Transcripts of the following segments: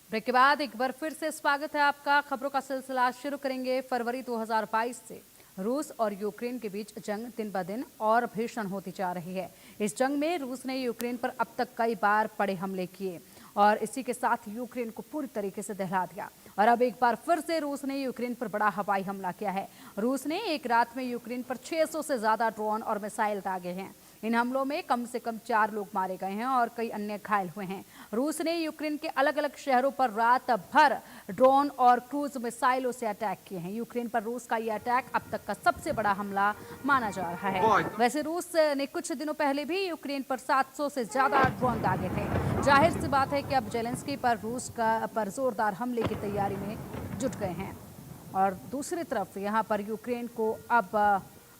Break के बाद एक बार फिर से स्वागत है आपका। खबरों का सिलसिला शुरू करेंगे। फरवरी 2022 से रूस और यूक्रेन के बीच जंग दिन ब दिन और भीषण होती जा रही है। इस जंग में रूस ने यूक्रेन पर अब तक कई बार बड़े हमले किए और इसी के साथ यूक्रेन को पूरी तरीके से दहला दिया। और अब एक बार फिर से रूस ने यूक्रेन पर बड़ा हवाई हमला किया है। रूस ने एक रात में यूक्रेन पर 600 से ज्यादा ड्रोन और मिसाइल दागे हैं। इन हमलों में कम से कम 4 लोग मारे गए हैं और कई अन्य घायल हुए हैं। रूस ने यूक्रेन के अलग अलग शहरों पर रात भर ड्रोन और क्रूज मिसाइलों से अटैक किए हैं। यूक्रेन पर रूस का यह अटैक अब तक का सबसे बड़ा हमला माना जा रहा है। वैसे रूस ने कुछ दिनों पहले भी यूक्रेन पर 700 से ज्यादा ड्रोन दागे थे। जाहिर सी बात है कि अब जेलेंस्की पर रूस पर जोरदार हमले की तैयारी में जुट गए हैं। और दूसरी तरफ यहाँ पर यूक्रेन को अब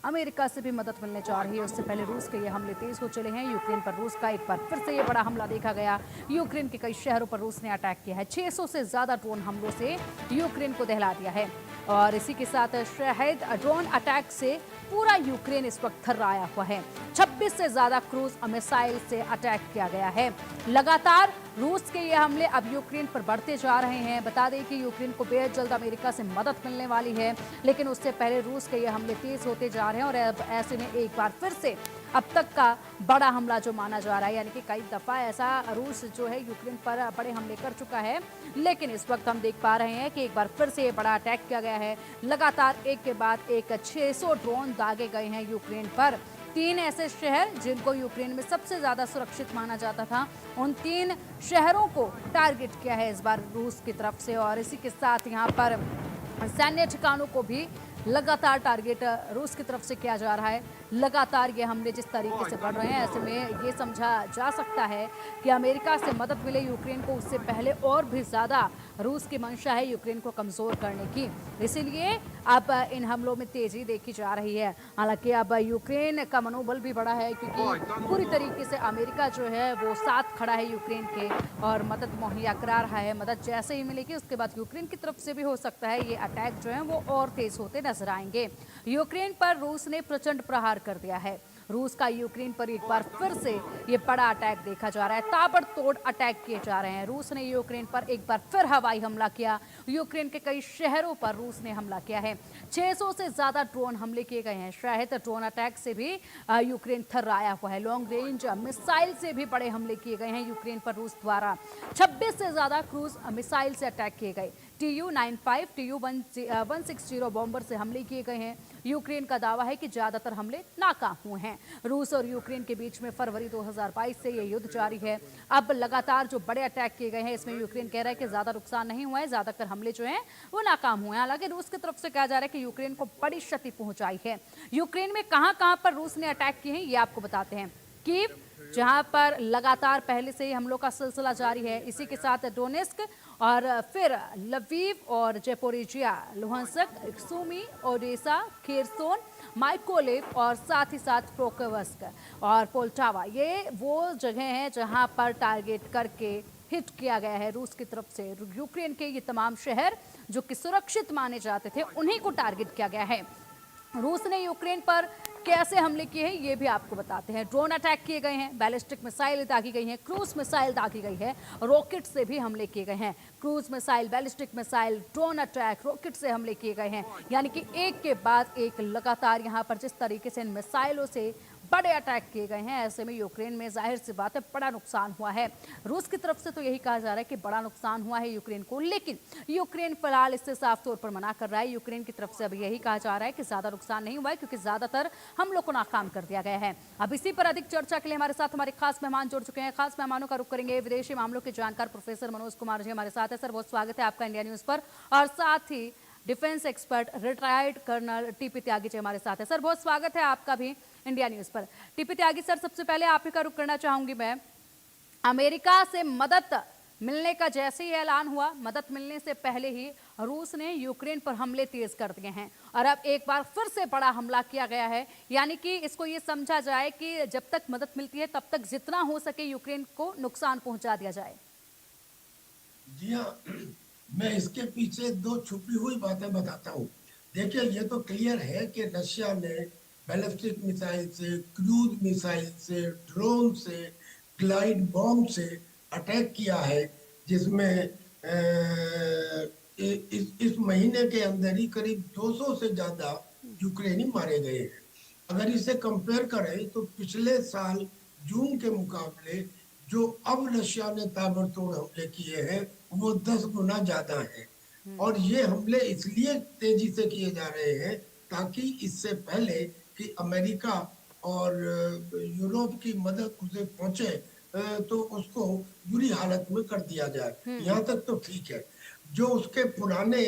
अमेरिका से भी मदद मिलने जा रही है। उससे पहले रूस के ये हमले तेज हो चले हैं। यूक्रेन पर रूस का एक बार फिर से ये बड़ा हमला देखा गया। यूक्रेन के कई शहरों पर रूस ने अटैक किया है। 600 से ज्यादा ड्रोन हमलों से यूक्रेन को दहला दिया है और इसी के साथ शायद ड्रोन अटैक से पूरा यूक्रेन इस वक्त थर्राया हुआ है। 26 से ज्यादा क्रूज मिसाइल से अटैक किया गया है। लगातार रूस के ये हमले अब यूक्रेन पर बढ़ते जा रहे हैं। बता दें कि यूक्रेन को बेहद जल्द अमेरिका से मदद मिलने वाली है, लेकिन उससे पहले रूस के ये हमले तेज होते जा रहे हैं और अब ऐसे में एक बार फिर से अब तक का बड़ा हमला जो माना जा रहा है, यानी कि कई दफा ऐसा रूस जो है यूक्रेन पर बड़े हमले कर चुका है, लेकिन इस वक्त हम देख पा रहे हैं कि एक बार फिर से ये बड़ा अटैक किया गया है। लगातार एक के बाद एक 600 ड्रोन दागे गए हैं यूक्रेन पर। 3 ऐसे शहर जिनको यूक्रेन में सबसे ज्यादा सुरक्षित माना जाता था, उन 3 शहरों को टारगेट किया है इस बार रूस की तरफ से। और इसी के साथ यहाँ पर सैन्य ठिकानों को भी लगातार टारगेट रूस की तरफ से किया जा रहा है। लगातार ये हमले जिस तरीके से बढ़ रहे हैं, ऐसे में ये समझा जा सकता है कि अमेरिका से मदद मिले यूक्रेन को, उससे पहले और भी ज़्यादा रूस की मंशा है यूक्रेन को कमज़ोर करने की। इसीलिए अब इन हमलों में तेज़ी देखी जा रही है। हालांकि अब यूक्रेन का मनोबल भी बढ़ा है, क्योंकि पूरी तरीके से अमेरिका जो है वो साथ खड़ा है यूक्रेन के और मदद मुहैया करा रहा है। मदद जैसे ही मिलेगी उसके बाद यूक्रेन की तरफ से भी हो सकता है ये अटैक जो है वो और तेज़ होते नजर आएंगे। यूक्रेन पर रूस ने प्रचंड प्रहार कर दिया है। रूस का यूक्रेन पर एक बार फिर से ये बड़ा अटैक देखा जा रहा है। ताबड़तोड़ अटैक किए जा रहे हैं। रूस ने यूक्रेन पर एक बार फिर हवाई हमला किया। यूक्रेन के कई शहरों पर रूस ने हमला किया है। 600 से ज्यादा ड्रोन हमले किए गए हैं। शायद ड्रोन अटैक से भी यूक्रेन थर्राया हुआ है। लॉन्ग रेंज मिसाइल से भी बड़े हमले किए गए हैं यूक्रेन पर रूस द्वारा। 26 से ज्यादा क्रूज मिसाइल से अटैक किए गए। TU-95, TU-160 बॉम्बर से हमले किए गए हैं। यूक्रेन का दावा है कि ज्यादातर हमले नाकाम हुए हैं। रूस और यूक्रेन के बीच में फरवरी 2022 से ये युद्ध जारी है। अब लगातार जो बड़े अटैक किए गए हैं, इसमें यूक्रेन कह रहा है कि ज्यादा नुकसान नहीं हुआ है, ज्यादातर हमले जो हैं वो नाकाम हुए हैं। हालांकि रूस की तरफ से कहा जा रहा है कि यूक्रेन को बड़ी क्षति पहुंचाई है। यूक्रेन में कहां पर रूस ने अटैक किए हैं ये आपको बताते हैं। कीव, जहां पर लगातार पहले से ही हमलों का सिलसिला जारी है। इसी के साथ डोनेस्क और फिर लवीव और Zaporizhzhia, Luhansk, Sumy, Odesa, Kherson, Mykolaiv और साथ ही साथ प्रोकोवस्क और पोल्टावा, ये वो जगह हैं जहां पर टारगेट करके हिट किया गया है रूस की तरफ से। यूक्रेन के ये तमाम शहर जो कि सुरक्षित माने जाते थे, उन्हीं को टारगेट किया गया है। रूस ने यूक्रेन पर कैसे हमले किए हैं ये भी आपको बताते हैं। ड्रोन अटैक किए गए हैं, बैलिस्टिक मिसाइल दागी गई हैं, क्रूज मिसाइल दागी गई है, रॉकेट से भी हमले किए गए हैं। Cruise missile, ballistic missile, drone attack, rocket से हमले किए गए हैं। यानी कि एक के बाद एक लगातार यहाँ पर जिस तरीके से इन मिसाइलों से बड़े अटैक किए गए हैं, ऐसे में यूक्रेन में जाहिर सी बात है बड़ा नुकसान हुआ है। रूस की तरफ से तो यही कहा जा रहा है कि बड़ा नुकसान हुआ है यूक्रेन को, लेकिन यूक्रेन फिलहाल इससे साफ तौर पर मना कर रहा है। यूक्रेन की तरफ से अब यही कहा जा रहा है कि ज्यादा नुकसान नहीं हुआ है, क्योंकि ज्यादातर हमलों को नाकाम कर दिया गया है। अब इसी पर अधिक चर्चा के लिए हमारे साथ हमारे खास मेहमान जुड़ चुके हैं। खास मेहमानों का रुख करेंगे विदेशी मामलों के जानकार प्रोफेसर मनोज कुमार जी हमारे साथ है। सर, बहुत स्वागत है आपका इंडिया न्यूज पर। और साथ ही defence expert retired colonel TP Tyagi ji हमारे साथ है। सर, बहुत स्वागत है आपका भी इंडिया न्यूज पर। टीपी त्यागी सर, सबसे पहले आप ही का रुख करना चाहूंगी मैं। अमेरिका से मदद मिलने का जैसे ही ऐलान हुआ, मदद मिलने से पहले ही रूस ने यूक्रेन पर हमले तेज कर दिए हैं और अब एक बार फिर से बड़ा हमला किया गया है। यानी कि इसको ये समझा जाए कि जब तक मदद मिलती है तब तक जितना हो सके यूक्रेन को नुकसान पहुंचा दिया जाए। जी हाँ, मैं इसके पीछे दो छुपी हुई बातें बताता हूँ। देखिए, ये तो क्लियर है कि रशिया ने बैलिस्टिक मिसाइल से, क्रूज मिसाइल से, ड्रोन से, ग्लाइड बॉम्ब से अटैक किया है, जिसमें इस महीने के अंदर ही करीब 200 से ज्यादा यूक्रेनी मारे गए हैं। अगर इसे कंपेयर करें तो पिछले साल जून के मुकाबले जो अब रशिया ने ताबड़तोड़ हमले किए हैं वो 10 गुना ज्यादा है। और ये हमले इसलिए तेजी से किए जा रहे हैं ताकि इससे पहले कि अमेरिका और यूरोप की मदद उसे पहुंचे, तो उसको बुरी हालत में कर दिया जाए। यहाँ तक तो ठीक है। जो उसके पुराने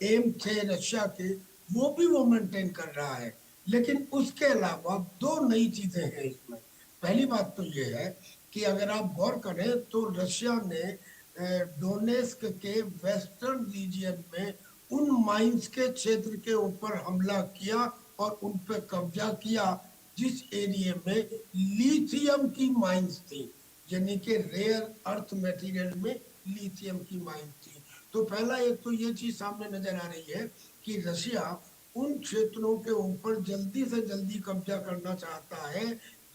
एम थे रशिया के, वो भी वो मेंटेन कर रहा है। लेकिन उसके अलावा दो नई चीजें हैं इसमें। पहली बात तो ये है कि अगर आप गौर करें तो रशिया ने डोनेस्क के वेस्टर्न रीजियन में उन माइंस के क्षेत्र के ऊपर हमला किया और उन पर कब्जा किया जिस एरिया में लिथियम की माइंस थी, यानी कि रेयर अर्थ मटेरियल में लिथियम की माइंस थी। तो पहला एक तो ये चीज सामने नजर आ रही है कि रशिया उन क्षेत्रों के ऊपर जल्दी से जल्दी कब्जा करना चाहता है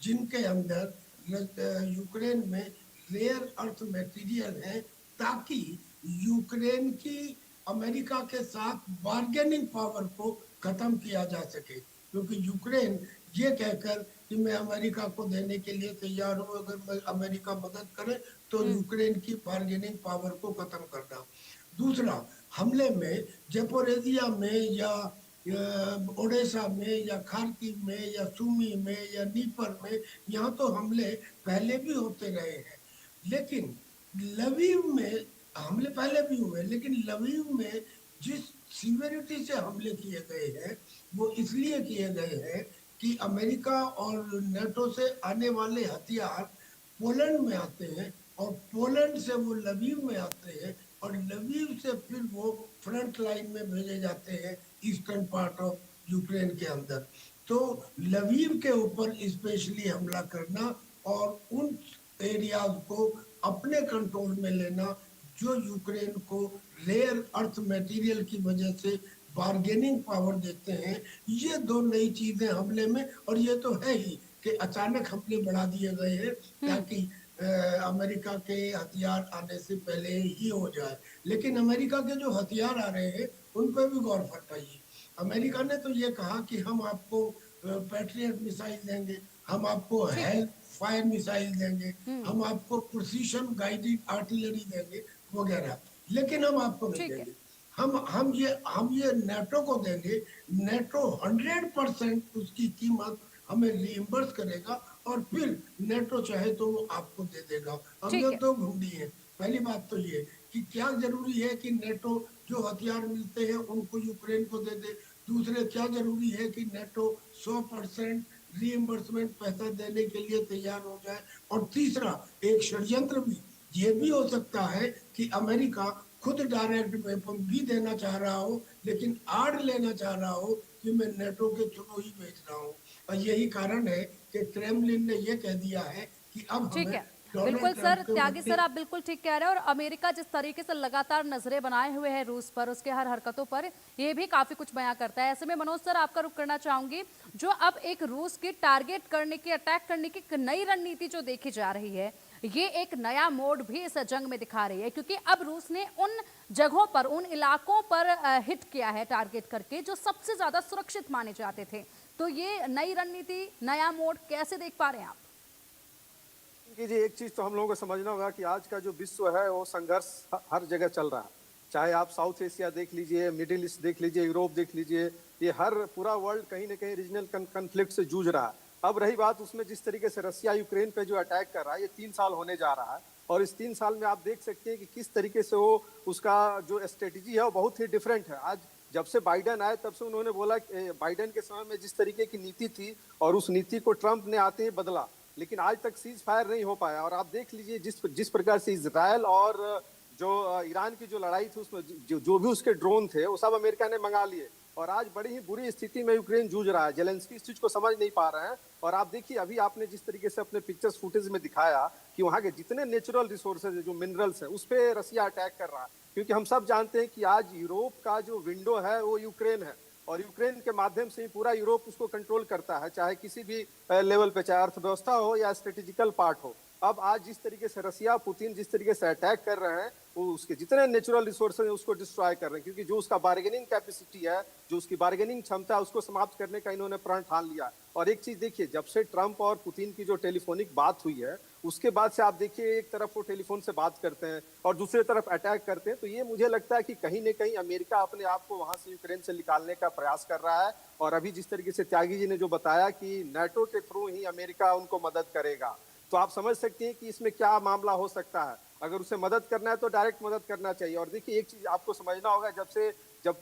जिनके अंदर यूक्रेन में रेयर अर्थ मटेरियल है, ताकि यूक्रेन की अमेरिका के साथ बार्गेनिंग पावर को खत्म किया जा सके। क्योंकि यूक्रेन ये कहकर कि मैं अमेरिका को देने के लिए तैयार हूं, अगर अमेरिका मदद करे तो यूक्रेन की बार्गेनिंग पावर को खत्म करना। दूसरा, हमले में जेपोरेजिया में या ओडेसा में या खार्किव में या सुमी में या नीपर में, यहाँ तो हमले पहले भी होते रहे हैं। लेकिन लवीव में हमले पहले भी हुए, लेकिन लवीव में जिस सीवियरिटी से हमले किए गए हैं वो इसलिए किए गए हैं कि अमेरिका और नेटो से आने वाले हथियार पोलैंड में आते हैं और पोलैंड से वो लवीव में आते हैं और लवीव से फिर वो फ्रंट लाइन में भेजे जाते हैं ईस्टर्न पार्ट ऑफ यूक्रेन के अंदर। तो लवीव के ऊपर स्पेशली हमला करना और उन एरियाज को अपने कंट्रोल में लेना जो यूक्रेन को रेयर अर्थ मटेरियल की वजह से बार्गेनिंग पावर देते हैं, ये दो नई चीजें हमले में। और ये तो है ही कि अचानक हमले बढ़ा दिए गए हैं ताकि अमेरिका के हथियार आने से पहले ही हो जाए। लेकिन अमेरिका के जो हथियार आ रहे हैं उन पर भी गौर फरमाइए। अमेरिका ने तो ये कहा कि हम आपको पैट्रियट मिसाइल देंगे, हम आपको ठीक है। हेल्प फायर मिसाइल देंगे, हम आपको प्रिसीशन गाइडेड आर्टिलरी देंगे वगैरह, लेकिन हम आपको नहीं ठीक है। देंगे। हम ये नेटो को देंगे। नेटो 100% उसकी कीमत हमें रिइम्बर्स करेगा और फिर नेटो चाहे तो वो आपको दे देगा। अब ठीक ये है। दो घुंडी है। पहली बात तो ये कि क्या जरूरी है कि नेटो जो हथियार मिलते हैं उनको यूक्रेन को दे दे। दूसरे, क्या जरूरी है कि नेटो 100% रीइंबर्समेंट पैसा देने के लिए तैयार हो जाए। और तीसरा, एक षड्यंत्र भी ये भी हो सकता है कि अमेरिका खुद डायरेक्ट वेपन भी देना चाह रहा हो, लेकिन आड़ लेना चाह रहा हो कि मैं नेटो के थ्रू ही भेज रहा हूँ। और यही कारण है कि क्रेमलिन ने यह कह दिया है कि अब ठीक हमें है। बिल्कुल डोनाल्ड सर, ट्रंप के त्यागी बदले। सर, आप बिल्कुल ठीक कह रहे हैं। और अमेरिका जिस तरीके से लगातार नजरें बनाए हुए है रूस पर, उसके हर हरकतों पर, ये भी काफी कुछ बयां करता है। ऐसे में मनोज सर, आपका रुख करना चाहूंगी, जो अब एक रूस की टारगेट करने की, अटैक करने की एक नई रणनीति जो देखी जा रही है, ये एक नया मोड भी इस जंग में दिखा रही है। क्योंकि अब रूस ने उन जगहों पर, उन इलाकों पर हिट किया है टारगेट करके जो सबसे ज्यादा सुरक्षित माने जाते थे। तो ये नई रणनीति, नया मोड कैसे देख पा रहे हैं आप? कि जी, एक चीज तो हम लोगों को समझना होगा कि आज का जो विश्व है वो संघर्ष हर जगह चल रहा है। चाहे आप साउथ एशिया देख लीजिए, मिडिल ईस्ट देख लीजिए, यूरोप देख लीजिए, ये हर पूरा वर्ल्ड कहीं ना कहीं रीजनल कन्फ्लिक्ट से जूझ रहा है। अब रही बात उसमें जिस तरीके से रसिया यूक्रेन पे जो अटैक कर रहा है, ये 3 साल होने जा रहा है और इस 3 साल में आप देख सकते हैं कि किस तरीके से वो उसका जो स्ट्रेटेजी है वो बहुत ही डिफरेंट है। आज जब से बाइडेन आए तब से उन्होंने बोला, बाइडेन के समय में जिस तरीके की नीति थी और उस नीति को ट्रंप ने आते ही बदला, लेकिन आज तक सीज फायर नहीं हो पाया। और आप देख लीजिए जिस प्रकार से इजराइल और जो ईरान की जो लड़ाई थी उसमें जो भी उसके ड्रोन थे वो सब अमेरिका ने मंगा लिए और आज बड़ी ही बुरी स्थिति में यूक्रेन जूझ रहा है। जेलेंस्की इस चीज को समझ नहीं पा रहे हैं। और आप देखिए अभी आपने जिस तरीके से अपने पिक्चर्स फुटेज में दिखाया कि वहाँ के जितने नेचुरल रिसोर्सेज जो मिनरल्स है उस पर रसिया अटैक कर रहा है, क्योंकि हम सब जानते हैं कि आज यूरोप का जो विंडो है वो यूक्रेन है और यूक्रेन के माध्यम से ही पूरा यूरोप उसको कंट्रोल करता है, चाहे किसी भी लेवल पे, चाहे अर्थव्यवस्था हो या स्ट्रेटेजिकल पार्ट हो। अब आज जिस तरीके से रसिया पुतिन जिस तरीके से अटैक कर रहे हैं, वो उसके जितने नेचुरल रिसोर्सेज हैं उसको डिस्ट्रॉय कर रहे हैं, क्योंकि जो उसका बार्गेनिंग कैपेसिटी है, जो उसकी बार्गेनिंग क्षमता है, उसको समाप्त करने का इन्होंने प्रण ठान लिया। और एक चीज देखिए, जब से ट्रंप और पुतिन की जो टेलीफोनिक बात हुई है, उसके बाद से आप देखिए एक तरफ वो टेलीफोन से बात करते हैं और दूसरी तरफ अटैक करते हैं, तो ये मुझे लगता है कि कहीं न कहीं अमेरिका अपने आप को वहां से यूक्रेन से निकालने का प्रयास कर रहा है। और अभी जिस तरीके से त्यागी जी ने जो बताया कि नाटो के थ्रू ही अमेरिका उनको मदद करेगा, तो आप समझ सकते हैं कि इसमें क्या मामला हो सकता है। अगर उसे मदद करना है तो डायरेक्ट मदद करना चाहिए। और देखिए एक चीज आपको समझना होगा, जब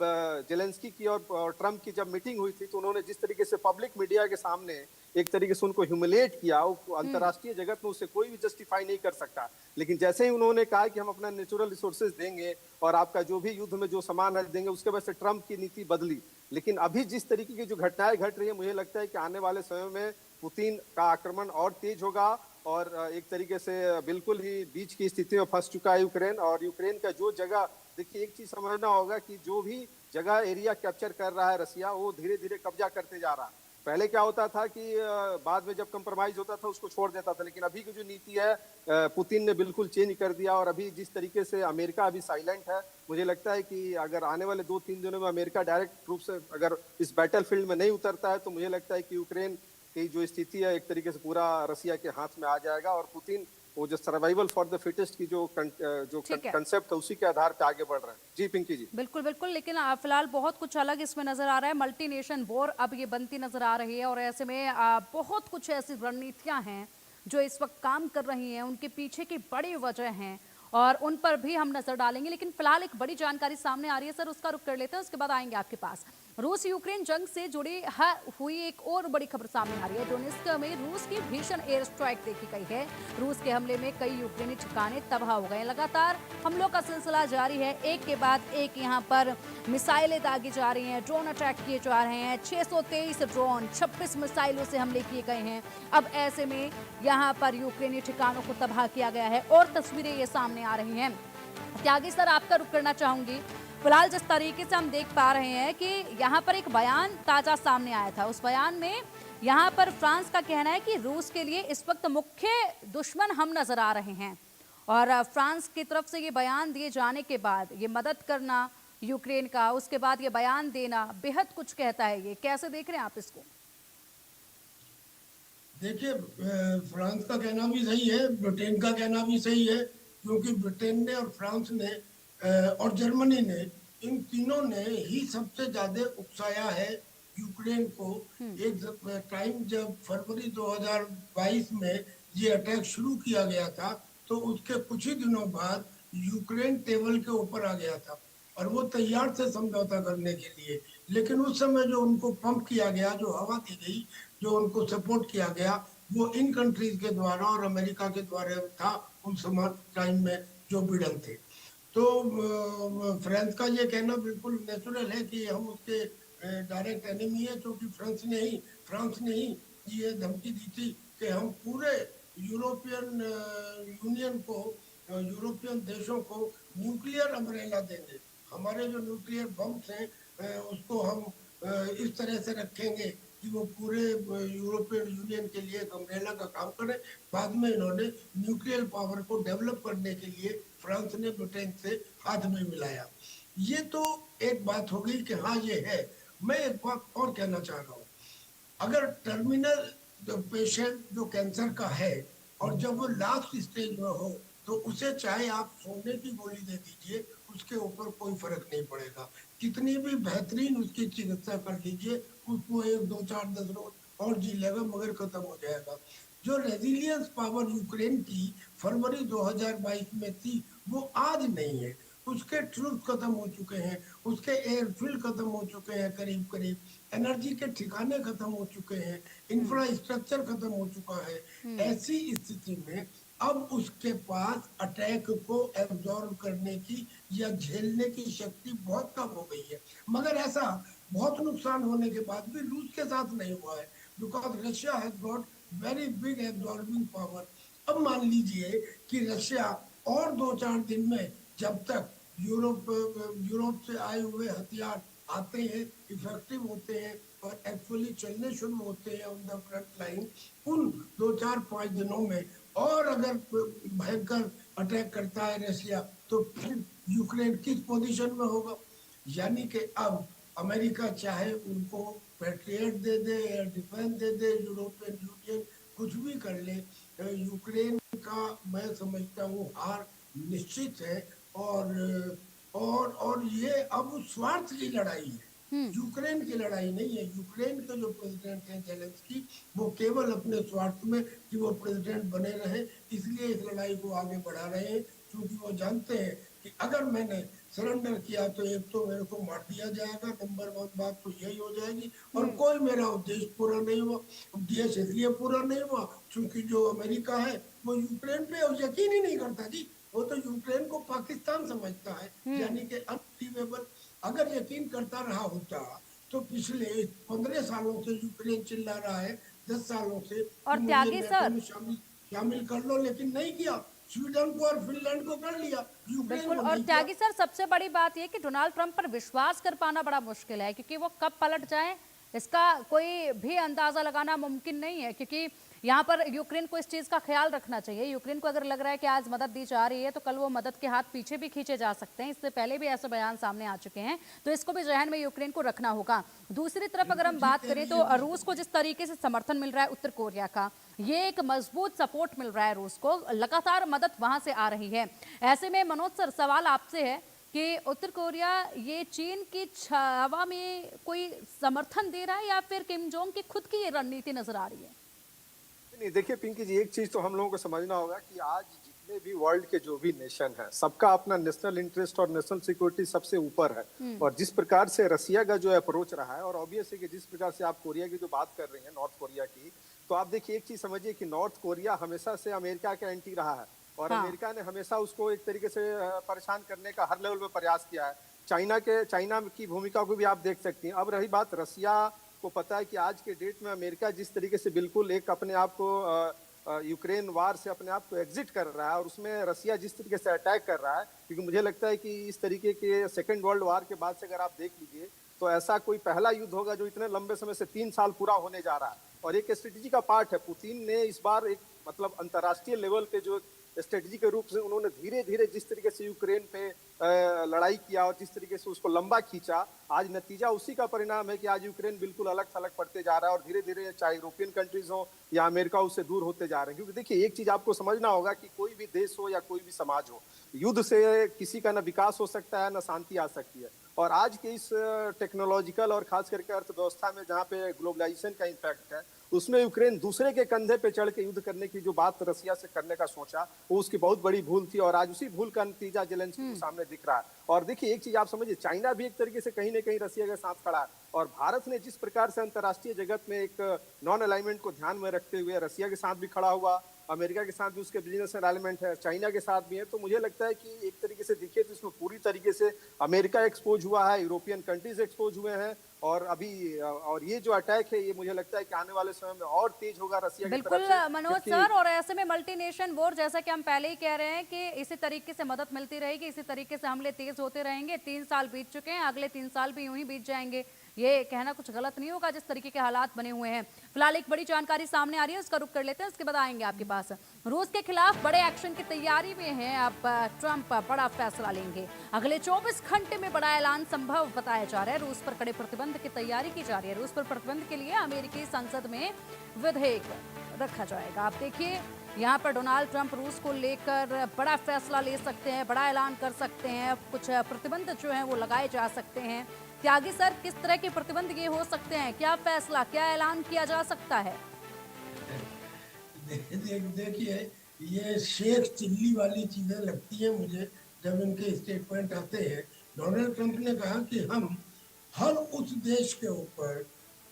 जेलेंस्की की और ट्रंप की जब मीटिंग हुई थी, तो उन्होंने जिस तरीके से पब्लिक मीडिया के सामने एक तरीके से उनको ह्यूमिलेट किया, वो अंतर्राष्ट्रीय जगत में उसे कोई भी जस्टिफाई नहीं कर सकता। लेकिन जैसे ही उन्होंने कहा कि हम अपना नेचुरल रिसोर्सेज देंगे और आपका जो भी युद्ध में जो सामान है देंगे, उसके वजह से ट्रंप की नीति बदली। लेकिन अभी जिस तरीके की जो घटनाएं घट रही है, मुझे लगता है कि आने वाले समय में पुतिन का आक्रमण और तेज होगा और एक तरीके से बिल्कुल ही बीच की स्थिति में फंस चुका है यूक्रेन। और यूक्रेन का जो जगह, देखिए एक चीज समझना होगा कि जो भी जगह एरिया कैप्चर कर रहा है रसिया, वो धीरे धीरे कब्जा करते जा रहा है। पहले क्या होता था कि बाद में जब कंप्रोमाइज होता था उसको छोड़ देता था, लेकिन अभी की जो नीति है पुतिन ने बिल्कुल चेंज कर दिया। और अभी जिस तरीके से अमेरिका अभी साइलेंट है, मुझे लगता है कि अगर आने वाले 2-3 दिनों में अमेरिका डायरेक्ट रूप से अगर इस बैटल फील्ड में नहीं उतरता है, तो मुझे लगता है कि यूक्रेन की जो स्थिति है एक तरीके से पूरा रसिया के हाथ में आ जाएगा। और पुतिन वो जो सर्वाइवल फॉर द फिटेस्ट की जो ठीक है। कंसेप्ट है, उसी के आधार पे आगे बढ़ रहा है। जी पिंकी जी। बिल्कुल बिल्कुल, लेकिन फिलहाल बहुत कुछ अलग इसमें नजर आ रहा है। मल्टी नेशन वॉर अब ये बनती नजर आ रही है और ऐसे में बहुत कुछ ऐसी रणनीतियां हैं जो इस वक्त काम कर रही हैं, उनके पीछे की बड़ी वजह हैं और उन पर भी हम नजर डालेंगे। लेकिन फिलहाल एक बड़ी जानकारी सामने आ रही है सर, उसका रुख कर लेते हैं, उसके बाद आएंगे आपके पास। रूस यूक्रेन जंग से जुड़ी हुई एक और बड़ी खबर सामने आ रही है। डोनेस्क में रूस की भीषण एयर स्ट्राइक देखी गई है। रूस के हमले में कई यूक्रेनी ठिकाने तबाह हो गए। लगातार हमलों का सिलसिला जारी है, एक के बाद एक यहाँ पर मिसाइलें दागी जा रही हैं, ड्रोन अटैक किए जा रहे हैं। 623 ड्रोन 26 मिसाइलों से हमले किए गए हैं। अब ऐसे में यहाँ पर यूक्रेनी ठिकानों को तबाह किया गया है और तस्वीरें ये सामने आ रही हैं। त्यागी सर, आपका रुख करना चाहूंगी। फिलहाल जिस तरीके से हम देख पा रहे हैं कि यहाँ पर एक बयान ताजा सामने आया था, उस बयान में यहाँ पर फ्रांस का कहना है कि रूस के लिए इस वक्त मुख्य दुश्मन हम नजर आ रहे हैं। और फ्रांस की तरफ से ये बयान दिए जाने के बाद ये मदद करना यूक्रेन का, उसके बाद ये बयान देना बेहद कुछ कहता है। ये कैसे देख रहे हैं आप इसको? देखिए, फ्रांस का कहना भी सही है, ब्रिटेन का कहना भी सही है, क्योंकि ब्रिटेन ने और फ्रांस ने और जर्मनी ने, इन तीनों ने ही सबसे ज्यादा उकसाया है यूक्रेन को। एक टाइम जब फरवरी 2022 में ये अटैक शुरू किया गया था, तो उसके कुछ ही दिनों बाद यूक्रेन टेबल के ऊपर आ गया था और वो तैयार थे समझौता करने के लिए। लेकिन उस समय जो उनको पंप किया गया, जो हवा दी गई, जो उनको सपोर्ट किया गया, वो इन कंट्रीज के द्वारा और अमेरिका के द्वारा था उन समय टाइम में जो भिड़न थे। तो फ्रांस का ये कहना बिल्कुल नेचुरल है कि हम उसके डायरेक्ट एनिमी है, क्योंकि फ्रांस ने ही ये धमकी दी थी कि हम पूरे यूरोपियन यूनियन को, यूरोपियन देशों को न्यूक्लियर अम्ब्रेला देंगे। हमारे जो न्यूक्लियर बम्स हैं उसको हम इस तरह से रखेंगे कि वो पूरे यूरोपियन यूनियन के लिए एक अम्ब्रेला का काम करे। बाद में इन्होंने न्यूक्लियर पावर को डेवलप करने के लिए फ्रांस ने ब्रिटेन से हाथ में मिलाया। ये तो एक बात हो गई कि हाँ ये है। मैं एक बात और कहना चाह रहा हूँ, अगर टर्मिनल जो पेशेंट जो कैंसर का है और जब वो लास्ट स्टेज में हो, तो उसे चाहे आप सोने की गोली दे दीजिए, उसके ऊपर कोई फर्क नहीं पड़ेगा। कितनी भी बेहतरीन उसकी चिकित्सा कर लीजिए, उसको 1, 2, 4, 10 रोज और जी लेगा, मगर खत्म हो जाएगा। जो रेजिलियंस पावर यूक्रेन की फरवरी 2022 में थी, वो आज नहीं है। उसके ट्रूप खत्म हो चुके हैं, उसके एयरफील्ड खत्म हो चुके हैं, करीब करीब एनर्जी के ठिकाने खत्म हो चुके हैं, इंफ्रास्ट्रक्चर खत्म हो चुका है। ऐसी स्थिति में अब उसके पास अटैक को एब्जॉर्ब करने की या झेलने की शक्ति बहुत कम हो गई है। मगर ऐसा बहुत नुकसान होने के बाद भी रूस के साथ नहीं हुआ है, because Russia has got very big absorbing power. अब मान लीजिए कि रशिया और 2-4 दिन में, जब तक यूरोप से आए हुए हथियार आते हैं, इफेक्टिव होते हैं और एक्चुअली चलने शुरू होते हैं ऑन द फ्रंट लाइन, उन 2-4-5 दिनों में और अगर भयंकर अटैक करता है रशिया तो फिर यूक्रेन किस पोजीशन में होगा। यानी कि अब अमेरिका चाहे उनको पेट्रियट दे दे, एयर डिफेंस दे दे, यूरोपियन यूनियन कुछ भी कर ले, यूक्रेन का मैं समझता हूँ हार निश्चित है। और और ये अब स्वार्थ की लड़ाई है, हम्म। यूक्रेन की लड़ाई नहीं है। यूक्रेन के जो प्रेसिडेंट हैं जेलेंस्की, वो केवल अपने स्वार्थ में कि वो प्रेसिडेंट बने रहे इसलिए इस लड़ाई को आगे बढ़ा रहे हैं, क्योंकि वो जानते हैं कि अगर मैंने सरेंडर किया तो एक तो मेरे को मार दिया जाएगा, नंबर वन बात तो यही हो जाएगी, और कोई मेरा उद्देश्य पूरा नहीं हुआ। उद्देश्य इसलिए पूरा नहीं हुआ क्योंकि जो अमेरिका है वो यूक्रेन पे यकीन ही नहीं करता जी, वो तो यूक्रेन को पाकिस्तान समझता है, यानी कि अनबिलीवेबल। अगर यकीन करता रहा होता तो पिछले 15 सालों से यूक्रेन चिल्ला रहा है, 10 सालों से और कि मुझे त्यागी नेटो सर, में शामिल शामिल कर लो, लेकिन नहीं किया। स्वीडन को और फिनलैंड को कर लिया, यूक्रेन बिल्कुल। को और नहीं किया। त्यागी सर, सबसे बड़ी बात यह कि डोनाल्ड ट्रंप पर विश्वास कर पाना बड़ा मुश्किल है, क्योंकि वो कब पलट जाए इसका कोई भी अंदाजा लगाना मुमकिन नहीं है। क्योंकि यहाँ पर यूक्रेन को इस चीज का ख्याल रखना चाहिए। यूक्रेन को अगर लग रहा है कि आज मदद दी जा रही है तो कल वो मदद के हाथ पीछे भी खींचे जा सकते हैं। इससे पहले भी ऐसे बयान सामने आ चुके हैं, तो इसको भी जहन में यूक्रेन को रखना होगा। दूसरी तरफ अगर बिल्कुल हम ठीक बात कह करें रही तो है। रूस को जिस तरीके से समर्थन मिल रहा है उत्तर कोरिया का, ये एक मजबूत सपोर्ट मिल रहा है रूस को, लगातार मदद वहां से आ रही है। ऐसे में मनोज सर, सवाल आपसे है कि उत्तर कोरिया ये चीन की छावा में कोई समर्थन दे रहा है या फिर किम जोंग की खुद की ये रणनीति नजर आ रही है? नहीं, देखिए पिंकी जी, एक चीज तो हम लोगों को समझना होगा कि आज जितने भी वर्ल्ड के जो भी नेशन हैं, सबका अपना नेशनल इंटरेस्ट और नेशनल सिक्योरिटी सबसे ऊपर है। और जिस प्रकार से रसिया का जो अप्रोच रहा है, और ऑब्वियस है कि जिस प्रकार से आप कोरिया की जो बात कर रही हैं, नॉर्थ कोरिया की, तो आप देखिए एक चीज समझिए कि नॉर्थ कोरिया हमेशा से अमेरिका का एंटी रहा है, और हाँ। अमेरिका ने हमेशा उसको एक तरीके से परेशान करने का हर लेवल में प्रयास किया है। चाइना की भूमिका को भी आप देख सकती हैं। अब रही बात रसिया को, पता है कि आज के डेट में अमेरिका जिस तरीके से बिल्कुल एक अपने आप को यूक्रेन वार से अपने आप को एग्जिट कर रहा है, और उसमें रसिया जिस तरीके से अटैक कर रहा है, क्योंकि मुझे लगता है कि इस तरीके के सेकेंड वर्ल्ड वार के बाद से अगर आप देख लीजिए तो ऐसा कोई पहला युद्ध होगा जो इतने लंबे समय से 3 साल पूरा होने जा रहा है, और एक स्ट्रेटेजी का पार्ट है। पुतिन ने इस बार एक मतलब अंतर्राष्ट्रीय लेवल पे जो स्ट्रेटेजी के रूप से उन्होंने धीरे धीरे जिस तरीके से यूक्रेन पे लड़ाई किया और जिस तरीके से उसको लंबा खींचा, आज नतीजा उसी का परिणाम है कि आज यूक्रेन बिल्कुल अलग थलग पड़ते जा रहा है, और धीरे धीरे चाहे यूरोपियन कंट्रीज हो या अमेरिका उससे दूर होते जा रहे हैं। क्योंकि देखिए एक चीज आपको समझना होगा कि कोई भी देश हो या कोई भी समाज हो, युद्ध से किसी का ना विकास हो सकता है ना शांति आ सकती है। और आज के इस टेक्नोलॉजिकल और खास करके अर्थव्यवस्था में जहाँ पे ग्लोबलाइजेशन का इम्पैक्ट है, उसमें यूक्रेन दूसरे के कंधे पे चढ़ के युद्ध करने की जो बात रसिया से करने का सोचा, वो उसकी बहुत बड़ी भूल थी, और आज उसी भूल का नतीजा जेलेंस्की के सामने दिख रहा है। और देखिए एक चीज आप समझिए, चाइना भी एक तरीके से कहीं ना कहीं रसिया के साथ खड़ा है, और भारत ने जिस प्रकार से अंतर्राष्ट्रीय जगत में एक नॉन अलाइनमेंट को ध्यान में रखते हुए रसिया के साथ भी खड़ा हुआ, अमेरिका के साथ भी उसके बिजनेस अलाइनमेंट है, चाइना के साथ भी है, तो मुझे लगता है कि एक तरीके से देखिए तो इसमें पूरी तरीके से अमेरिका एक्सपोज हुआ है, यूरोपियन कंट्रीज एक्सपोज हुए हैं, और अभी और ये जो अटैक है ये मुझे लगता है कि आने वाले समय में और तेज होगा रसिया की बिल्कुल तरफ से, मनोज क्योंकि सर। और ऐसे में मल्टीनेशन वॉर, जैसा कि हम पहले ही कह रहे हैं कि इसी तरीके से मदद मिलती रहेगी, इसी तरीके से हमले तेज होते रहेंगे। 3 साल बीत चुके हैं, अगले 3 साल भी यूं ही बीत जाएंगे, ये कहना कुछ गलत नहीं होगा जिस तरीके के हालात बने हुए हैं। फिलहाल एक बड़ी जानकारी सामने आ रही है, उसका रुख कर लेते हैं, उसके बाद आएंगे आपके पास। रूस के खिलाफ बड़े एक्शन की तैयारी में है अब ट्रंप, बड़ा फैसला लेंगे। अगले 24 घंटे में बड़ा ऐलान संभव बताया जा रहा है। रूस पर कड़े प्रतिबंध की तैयारी की जा रही है। रूस पर प्रतिबंध के लिए अमेरिकी संसद में विधेयक रखा जाएगा। आप देखिए यहाँ पर डोनाल्ड ट्रंप रूस को लेकर बड़ा फैसला ले सकते हैं, बड़ा ऐलान कर सकते हैं, कुछ प्रतिबंध जो हैं वो लगाए जा सकते हैं। त्यागी सर, किस तरह के प्रतिबंध ये हो सकते हैं? क्या फैसला, क्या ऐलान किया जा सकता है? देखिए, ये शेख चिल्ली वाली चीजें लगती है मुझे जब इनके स्टेटमेंट आते हैं। डोनाल्ड ट्रंप ने कहा कि हम हर उस देश के ऊपर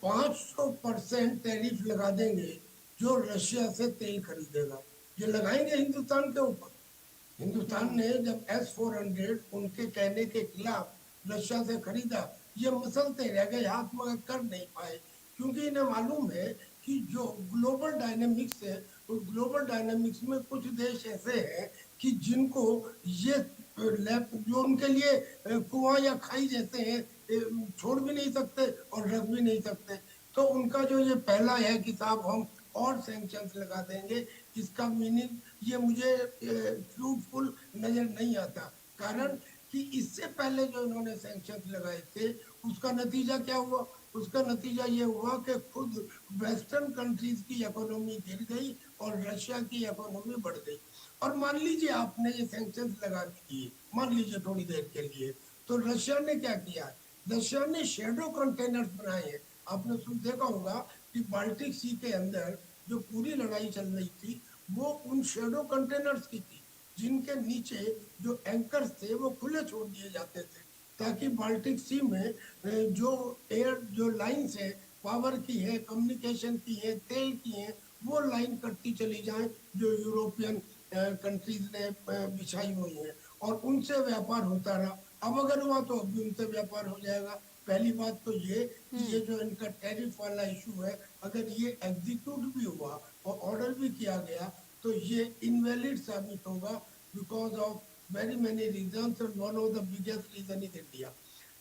500% टैरिफ लगा देंगे जो रशिया से तेल खरीदेगा। ये लगाएंगे हिंदुस्तान के ऊपर। हिंदुस्तान ने जब S-400 उनके कहने के खिलाफ रशिया से खरीदा, ये मसलते रह गए, हाथ मगर कर नहीं पाए, क्योंकि इन्हें मालूम है कि जो ग्लोबल डायनेमिक्स है, उस ग्लोबल डायनेमिक्स में कुछ देश ऐसे हैं कि जिनको ये जो उनके लिए कुआं या खाई जैसे हैं, छोड़ भी नहीं सकते और रख भी नहीं सकते। तो उनका जो ये पहला है कि साहब हम और सैंक्शंस लगा देंगे। इसका मीनिंग ये मुझे फ्रूटफुल नजर नहीं आता। कारण कि इससे पहले जो इन्होंने सैंक्शंस लगाए थे उसका नतीजा क्या हुआ? उसका नतीजा ये हुआ कि खुद वेस्टर्न कंट्रीज की इकोनॉमी गिर गई और रशिया की इकोनॉमी बढ़ गई। और मान लीजिए आपने ये सैंक्शंस लगा दिए, मान लीजिए थोड़ी देर के लिए, तो रशिया ने क्या किया? रशिया ने शेडो कंटेनर्स बनाए हैं। आपने सुन देखा होगा कि बाल्टिक सी के अंदर जो पूरी लड़ाई चल रही थी वो उन शेडो कंटेनर्स की थी, जिनके नीचे जो एंकर्स थे वो खुले छोड़ दिए जाते थे, ताकि बाल्टिक सी में जो एयर जो लाइन्स है, पावर की है, कम्युनिकेशन की है, तेल की है, वो लाइन कटती चली जाए जो यूरोपियन कंट्रीज ने बिछाई हुई है, और उनसे व्यापार होता रहा। अब अगर हुआ तो अब भी उनसे व्यापार हो जाएगा। पहली बात तो ये कि ये जो इनका टैरिफ वाला इशू है, अगर ये एग्जीक्यूट भी हुआ और ऑर्डर भी किया गया तो ये इनवैलिड साबित होगा, because of very many reasons, and one of the biggest reason is India.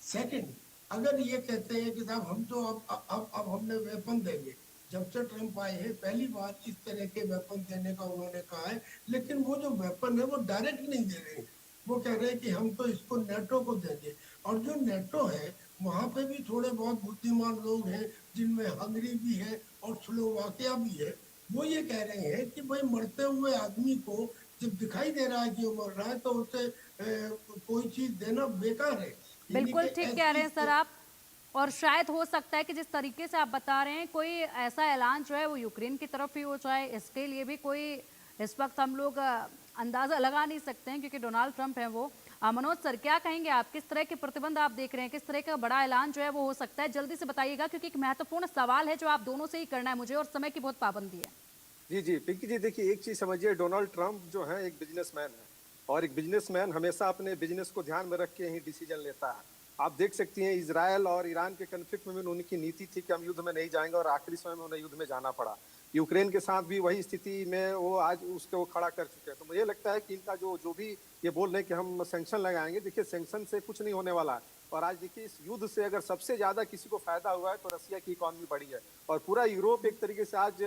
Second, अगर ये कहते हैं कि साहब हम तो अब हमने वेपन देंगे, जब से ट्रंप आए हैं पहली बार इस तरह के वेपन देने का उन्होंने कहा है, लेकिन वो जो वेपन है वो डायरेक्ट नहीं दे रहे हैं। वो कह रहे हैं कि हम तो इसको नेटो को देंगे, और जो नेटो है वहां पे भी थोड़े बहुत बुद्धिमान लोग हैं, जिनमें हंगरी भी है और स्लोवाकिया भी है। वो ये कह रहे हैं कि भाई मरते हुए आदमी को जब दिखाई दे रहा है कि वो मर रहा है तो उसे कोई चीज देना बेकार है। यानी कि बिल्कुल ठीक कह रहे हैं सर ऐसी आप। और शायद हो सकता है कि जिस तरीके से आप बता रहे हैं कोई ऐसा ऐलान जो है वो यूक्रेन की तरफ ही हो जाए, इसके लिए भी कोई इस वक्त हम लोग अंदाजा लगा नहीं सकते हैं, क्योंकि डोनाल्ड ट्रंप है वो। मनोज सर, क्या कहेंगे आप? किस तरह के प्रतिबंध आप देख रहे हैं? किस तरह का बड़ा ऐलान जो है वो हो सकता है? जल्दी से बताइएगा, क्योंकि एक महत्वपूर्ण सवाल है जो आप दोनों से ही करना है मुझे, और समय की बहुत पाबंदी है। जी जी पिंकी जी, देखिए एक चीज समझिए, डोनाल्ड ट्रंप जो है एक बिजनेसमैन है, और एक बिजनेसमैन हमेशा अपने बिजनेस को ध्यान में रख के ही डिसीजन लेता है। आप देख सकती हैं इजराइल और ईरान के कन्फ्लिक्ट में भी उनकी नीति थी कि हम युद्ध में नहीं जाएंगे, और आखिरी समय में उन्हें युद्ध में जाना पड़ा। यूक्रेन के साथ भी वही स्थिति में वो आज उसको खड़ा कर चुके हैं। तो मुझे लगता है कि इनका जो जो भी ये बोल रहे हैं कि हम सैंक्शन लगाएंगे, देखिए सैंक्शन से कुछ नहीं होने वाला है। और आज देखिए इस युद्ध से अगर सबसे ज्यादा किसी को फायदा हुआ है तो रसिया की इकोनॉमी बढ़ी है, और पूरा यूरोप एक तरीके से आज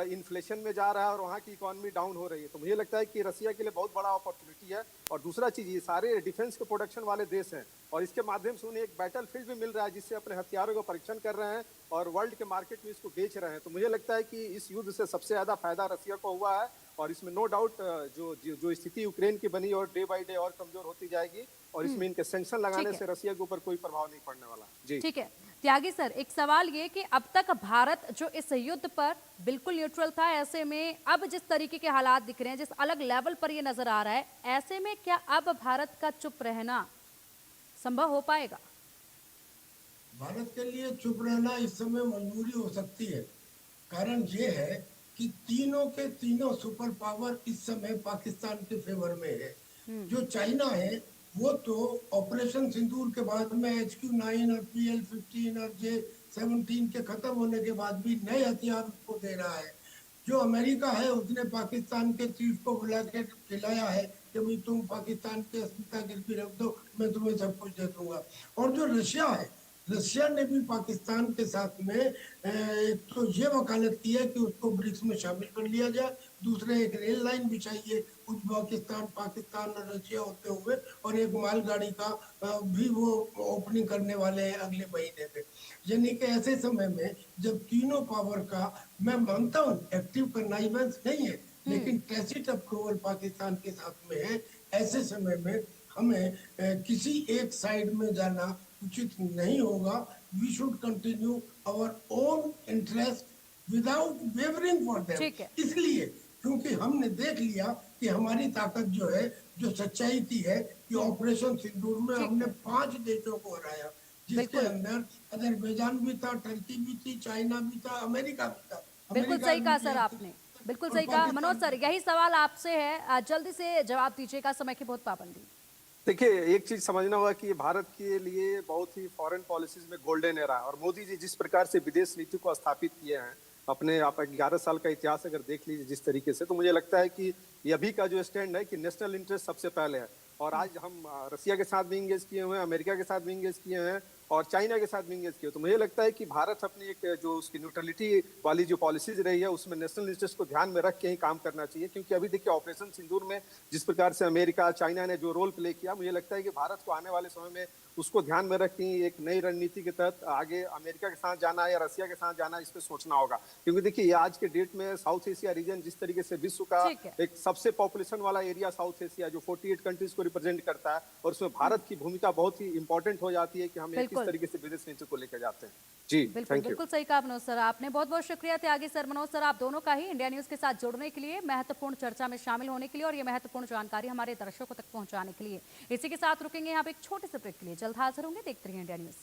इन्फ्लेशन में जा रहा है और वहाँ की इकोनॉमी डाउन हो रही है। तो मुझे लगता है कि रसिया के लिए बहुत बड़ा अपॉर्चुनिटी है। और दूसरा चीज, ये सारे डिफेंस के प्रोडक्शन वाले देश हैं, और इसके माध्यम से उन्हें एक बैटल फील्ड भी मिल रहा है, जिससे अपने हथियारों का परीक्षण कर रहे हैं और वर्ल्ड के मार्केट में इसको बेच रहे हैं। तो मुझे लगता है कि इस युद्ध से सबसे ज्यादा फायदा रसिया को हुआ है, और इसमें नो डाउट जो जो जो स्थिति यूक्रेन की बनी और डे बाय डे और कमजोर होती जाएगी, और इसमें इनके सैंक्शन लगाने से रसिया के ऊपर कोई प्रभाव नहीं पड़ने वाला। जी ठीक है त्यागी सर, एक सवाल ये कि अब तक भारत जो इस युद्ध पर बिल्कुल न्यूट्रल था, ऐसे में अब जिस तरीके के हालात दिख रहे हैं, जिस अलग लेवल पर ये नजर आ रहा है, ऐसे में क्या अब भारत का चुप रहना संभव हो पाएगा? भारत के लिए चुप रहना इस समय मजबूरी हो सकती है। कारण ये है कि तीनों के तीनों सुपर पावर इस समय पाकिस्तान के फेवर में है। जो चाइना है वो तो ऑपरेशन सिंदूर के बाद में HQ9 और PL-15 और J-17 के खत्म होने के बाद भी नए हथियार उसको दे रहा है। जो अमेरिका है उसने पाकिस्तान के चीफ को बुला के खिलाया है कि भाई तुम पाकिस्तान की अस्मिता गिरवी रख दो, मैं तुम्हें सब कुछ दे दूंगा। और जो रशिया है, रशिया ने भी पाकिस्तान के साथ में एक तो ये वकालत की है कि उसको ब्रिक्स में शामिल कर लिया जाए, दूसरे एक रेल लाइन बिछाई है उज्बेकिस्तान, पाकिस्तान और रशिया होते हुए, और एक मालगाड़ी का भी वो ओपनिंग करने वाले हैं अगले महीने में। यानी कि ऐसे समय में जब तीनों पावर का, मैं मानता हूँ एक्टिव कन्नाइवेंस नहीं है, लेकिन टैसिट अप्रूवल पाकिस्तान के साथ में है, ऐसे समय में हमें किसी एक साइड में जाना उचित नहीं होगा। We should continue our own interest without wavering for them. ठीक है, इसलिए क्योंकि हमने देख लिया कि हमारी ताकत जो है, जो सच्चाई की है कि ऑपरेशन सिंदूर में हमने 5 देशों को हराया, जिसके बिल्कुल अंदर अजरबैजान भी था, टर्की भी थी, चाइना भी था, अमेरिका भी था। बिल्कुल अमेरिका सही कहा भी सर एक आपने, बिल्कुल और सही कहा। मनोज पाकिस्तान सर, भी। यही सवाल आपसे है, जल्दी से जवाब दीजिएगा, समय की बहुत पाबंदी। देखिए एक चीज समझना होगा कि भारत के लिए बहुत ही फॉरेन पॉलिसीज में गोल्डन एरा है, और मोदी जी जिस प्रकार से विदेश नीति को स्थापित किए हैं, अपने आप 11 साल का इतिहास अगर देख लीजिए जिस तरीके से, तो मुझे लगता है कि ये अभी का जो स्टैंड है कि नेशनल इंटरेस्ट सबसे पहले है। और आज हम रसिया के साथ भी इंगेज किए हुए हैं, अमेरिका के साथ भी इंगेज किए हैं, और चाइना के साथ भी इंगेज किया। तो मुझे लगता है कि भारत अपनी एक जो उसकी न्यूट्रलिटी वाली जो पॉलिसीज रही है उसमें नेशनल इंटरेस्ट को ध्यान में रख के ही काम करना चाहिए, क्योंकि अभी देखिए ऑपरेशन सिंदूर में जिस प्रकार से अमेरिका चाइना ने जो रोल प्ले किया, मुझे लगता है कि भारत को आने वाले समय में उसको ध्यान में रख के एक नई रणनीति के तहत आगे अमेरिका के साथ जाना है या रसिया के साथ जाना है, इस पर सोचना होगा। क्योंकि देखिए ये आज के डेट में साउथ एशिया रीजन जिस तरीके से विश्व का ठीक है। एक सबसे पॉपुलेशन वाला एरिया साउथ एशिया जो 48 कंट्रीज को रिप्रेजेंट करता है, और उसमें भारत की भूमिका बहुत ही इंपॉर्टेंट हो जाती है कि हम किस बिल्कुल। तरीके से विदेश नीति को लेकर जाते हैं। जी बिल्कुल थैंक यू। बिल्कुल सही कहा मनोज सर आपने। बहुत बहुत शुक्रिया त्यागी सर, मनोज सर, आप दोनों का ही इंडिया न्यूज के साथ जुड़ने के लिए, महत्वपूर्ण चर्चा में शामिल होने के लिए और ये महत्वपूर्ण जानकारी हमारे दर्शकों तक पहुंचाने के लिए। इसी के साथ रुकेंगे यहाँ पे एक छोटे से ब्रेक के लिए, जल्द हाजिर होंगे। देखते रहिए इंडिया न्यूज।